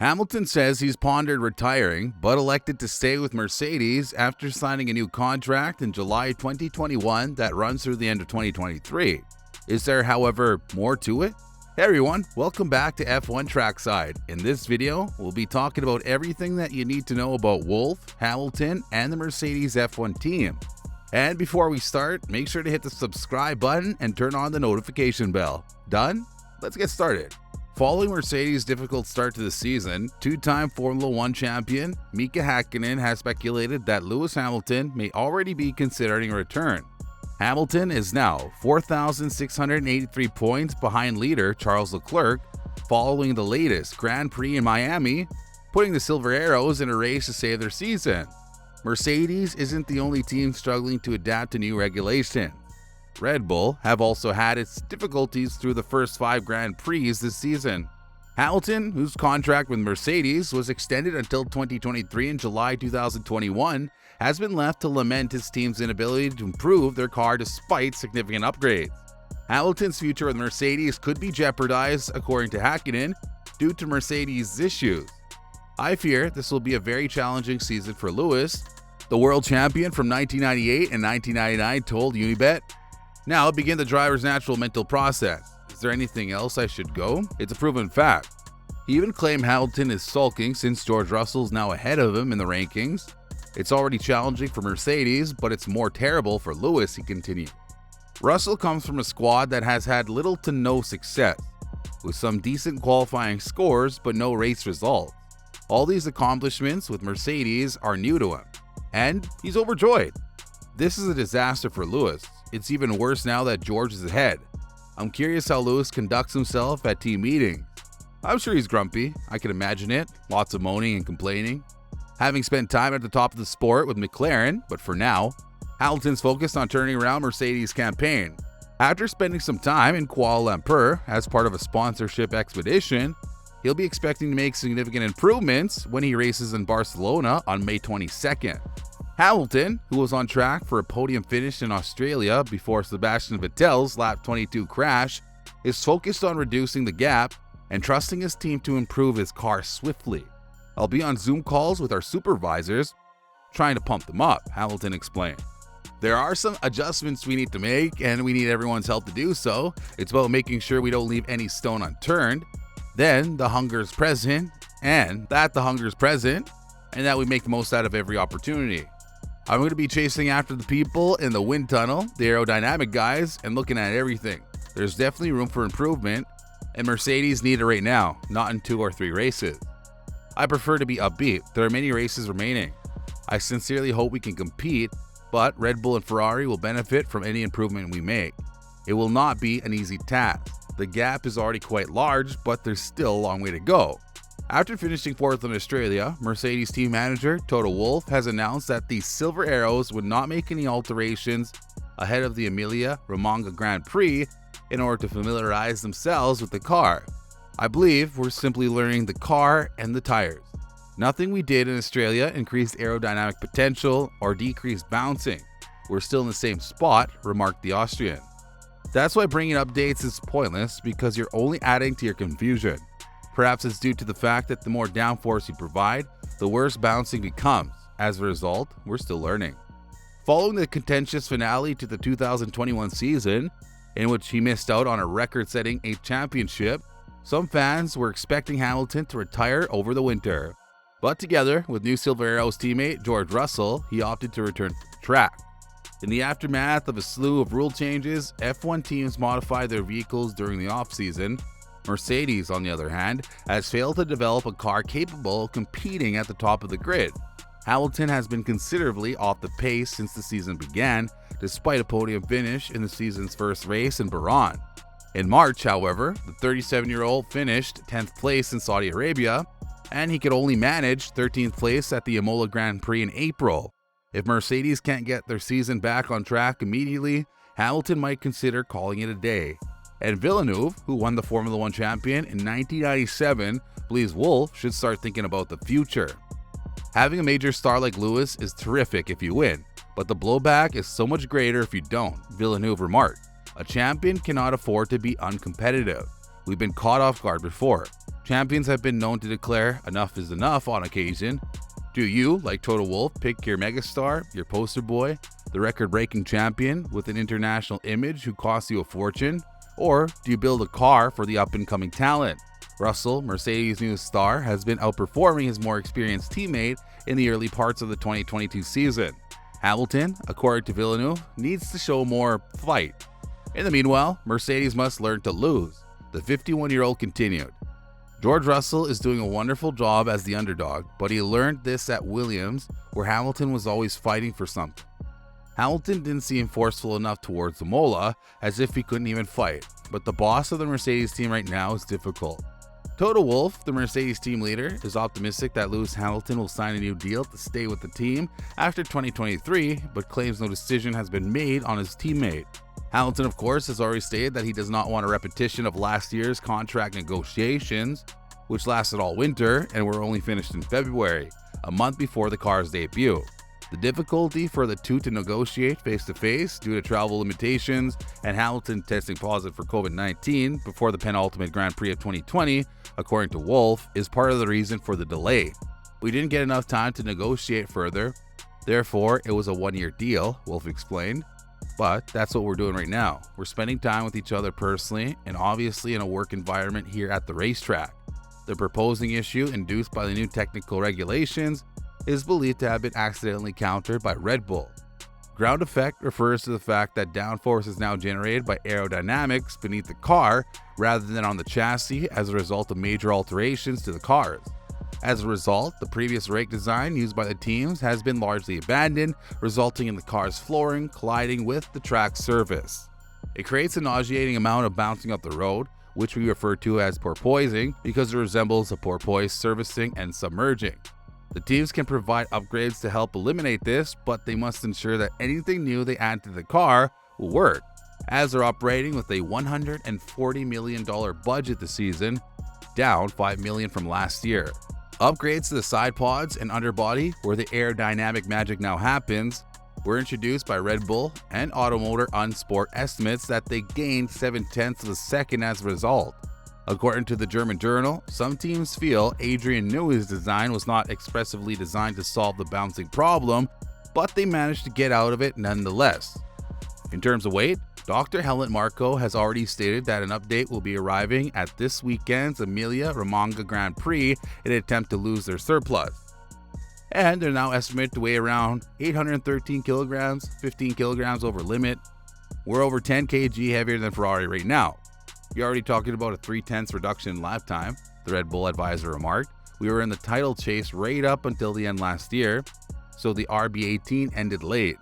Hamilton says he's pondered retiring, but elected to stay with Mercedes after signing a new contract in July 2021 that runs through the end of 2023. Is there, however, more to it? Hey everyone, welcome back to F1 Trackside. In this video, we'll be talking about everything that you need to know about Wolff, Hamilton, and the Mercedes F1 team. And before we start, make sure to hit the subscribe button and turn on the notification bell. Done? Let's get started. Following Mercedes' difficult start to the season, two-time Formula 1 champion Mika Häkkinen has speculated that Lewis Hamilton may already be considering a return. Hamilton is now 4,683 points behind leader Charles Leclerc following the latest Grand Prix in Miami, putting the Silver Arrows in a race to save their season. Mercedes isn't the only team struggling to adapt to new regulations. Red Bull have also had its difficulties through the first 5 Grand Prix this season. Hamilton, whose contract with Mercedes was extended until 2023 in July 2021, has been left to lament his team's inability to improve their car despite significant upgrades. Hamilton's future with Mercedes could be jeopardized, according to Häkkinen, due to Mercedes' issues. I fear this will be a very challenging season for Lewis, the world champion from 1998 and 1999 told Unibet. Now begin the driver's natural mental process. Is there anything else I should go? It's a proven fact. He even claimed Hamilton is sulking since George Russell's now ahead of him in the rankings. It's already challenging for Mercedes, but it's more terrible for Lewis, he continued. Russell comes from a squad that has had little to no success, with some decent qualifying scores but no race results. All these accomplishments with Mercedes are new to him, and he's overjoyed. This is a disaster for Lewis. It's even worse now that George is ahead. I'm curious how Lewis conducts himself at team meetings. I'm sure he's grumpy, I can imagine it, lots of moaning and complaining. Having spent time at the top of the sport with McLaren, but for now, Hamilton's focused on turning around Mercedes' campaign. After spending some time in Kuala Lumpur as part of a sponsorship expedition, he'll be expecting to make significant improvements when he races in Barcelona on May 22nd. Hamilton, who was on track for a podium finish in Australia before Sebastian Vettel's lap 22 crash, is focused on reducing the gap and trusting his team to improve his car swiftly. I'll be on Zoom calls with our supervisors, trying to pump them up, Hamilton explained. There are some adjustments we need to make, and we need everyone's help to do so. It's about making sure we don't leave any stone unturned. Then the hunger is present, and that we make the most out of every opportunity. I'm going to be chasing after the people in the wind tunnel, the aerodynamic guys, and looking at everything. There's definitely room for improvement, and Mercedes need it right now, not in 2 or 3 races. I prefer to be upbeat. There are many races remaining. I sincerely hope we can compete, but Red Bull and Ferrari will benefit from any improvement we make. It will not be an easy task. The gap is already quite large, but there's still a long way to go. After finishing 4th in Australia, Mercedes team manager Toto Wolff has announced that the Silver Arrows would not make any alterations ahead of the Emilia-Romagna Grand Prix in order to familiarize themselves with the car. I believe we're simply learning the car and the tires. Nothing we did in Australia increased aerodynamic potential or decreased bouncing. We're still in the same spot, remarked the Austrian. That's why bringing updates is pointless, because you're only adding to your confusion. Perhaps it's due to the fact that the more downforce you provide, the worse bouncing becomes. As a result, we're still learning. Following the contentious finale to the 2021 season, in which he missed out on a record-setting 8th championship, some fans were expecting Hamilton to retire over the winter. But together with new Silver Arrows teammate George Russell, he opted to return to the track. In the aftermath of a slew of rule changes, F1 teams modified their vehicles during the off-season. Mercedes, on the other hand, has failed to develop a car capable of competing at the top of the grid. Hamilton has been considerably off the pace since the season began, despite a podium finish in the season's first race in Bahrain. In March, however, the 37-year-old finished 10th place in Saudi Arabia, and he could only manage 13th place at the Imola Grand Prix in April. If Mercedes can't get their season back on track immediately, Hamilton might consider calling it a day. And Villeneuve, who won the Formula 1 champion in 1997, believes Wolff should start thinking about the future. Having a major star like Lewis is terrific if you win, but the blowback is so much greater if you don't, Villeneuve remarked. A champion cannot afford to be uncompetitive. We've been caught off guard before. Champions have been known to declare enough is enough on occasion. Do you, like Toto Wolff, pick your megastar, your poster boy, the record-breaking champion with an international image who costs you a fortune? Or do you build a car for the up-and-coming talent? Russell, Mercedes' newest star, has been outperforming his more experienced teammate in the early parts of the 2022 season. Hamilton, according to Villeneuve, needs to show more fight. In the meanwhile, Mercedes must learn to lose. The 51-year-old continued. George Russell is doing a wonderful job as the underdog, but he learned this at Williams, where Hamilton was always fighting for something. Hamilton didn't seem forceful enough towards Imola, as if he couldn't even fight, but the boss of the Mercedes team right now is difficult. Toto Wolff, the Mercedes team leader, is optimistic that Lewis Hamilton will sign a new deal to stay with the team after 2023, but claims no decision has been made on his teammate. Hamilton, of course, has already stated that he does not want a repetition of last year's contract negotiations, which lasted all winter and were only finished in February, a month before the car's debut. The difficulty for the two to negotiate face-to-face due to travel limitations and Hamilton testing positive for COVID-19 before the penultimate Grand Prix of 2020, according to Wolff, is part of the reason for the delay. We didn't get enough time to negotiate further, therefore it was a one-year deal, Wolff explained. But that's what we're doing right now. We're spending time with each other personally and obviously in a work environment here at the racetrack. The proposing issue induced by the new technical regulations is believed to have been accidentally countered by Red Bull. Ground effect refers to the fact that downforce is now generated by aerodynamics beneath the car rather than on the chassis as a result of major alterations to the cars. As a result, the previous rake design used by the teams has been largely abandoned, resulting in the car's flooring colliding with the track surface. It creates a nauseating amount of bouncing up the road, which we refer to as porpoising because it resembles a porpoise surfacing and submerging. The teams can provide upgrades to help eliminate this, but they must ensure that anything new they add to the car will work, as they're operating with a $140 million budget this season, down $5 million from last year. Upgrades to the side pods and underbody, where the aerodynamic magic now happens, were introduced by Red Bull, and Automotor Unsport estimates that they gained 0.7 of a second as a result. According to the German journal, some teams feel Adrian Newey's design was not expressively designed to solve the bouncing problem, but they managed to get out of it nonetheless. In terms of weight, Dr. Helmut Marko has already stated that an update will be arriving at this weekend's Emilia-Romagna Grand Prix in an attempt to lose their surplus. And they're now estimated to weigh around 813 kilograms, 15 kilograms over limit. We're over 10 kg heavier than Ferrari right now. You're already talking about a 0.3 reduction in lap time, the Red Bull advisor remarked. We were in the title chase right up until the end last year, so the RB18 ended late.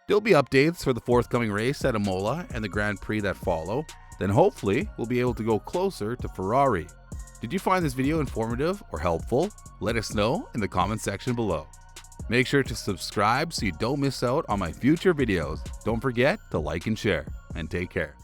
There'll be updates for the forthcoming race at Imola and the Grand Prix that follow. Then hopefully we'll be able to go closer to Ferrari. Did you find this video informative or helpful? Let us know in the comment section below. Make sure to subscribe so you don't miss out on my future videos. Don't forget to like and share, and take care.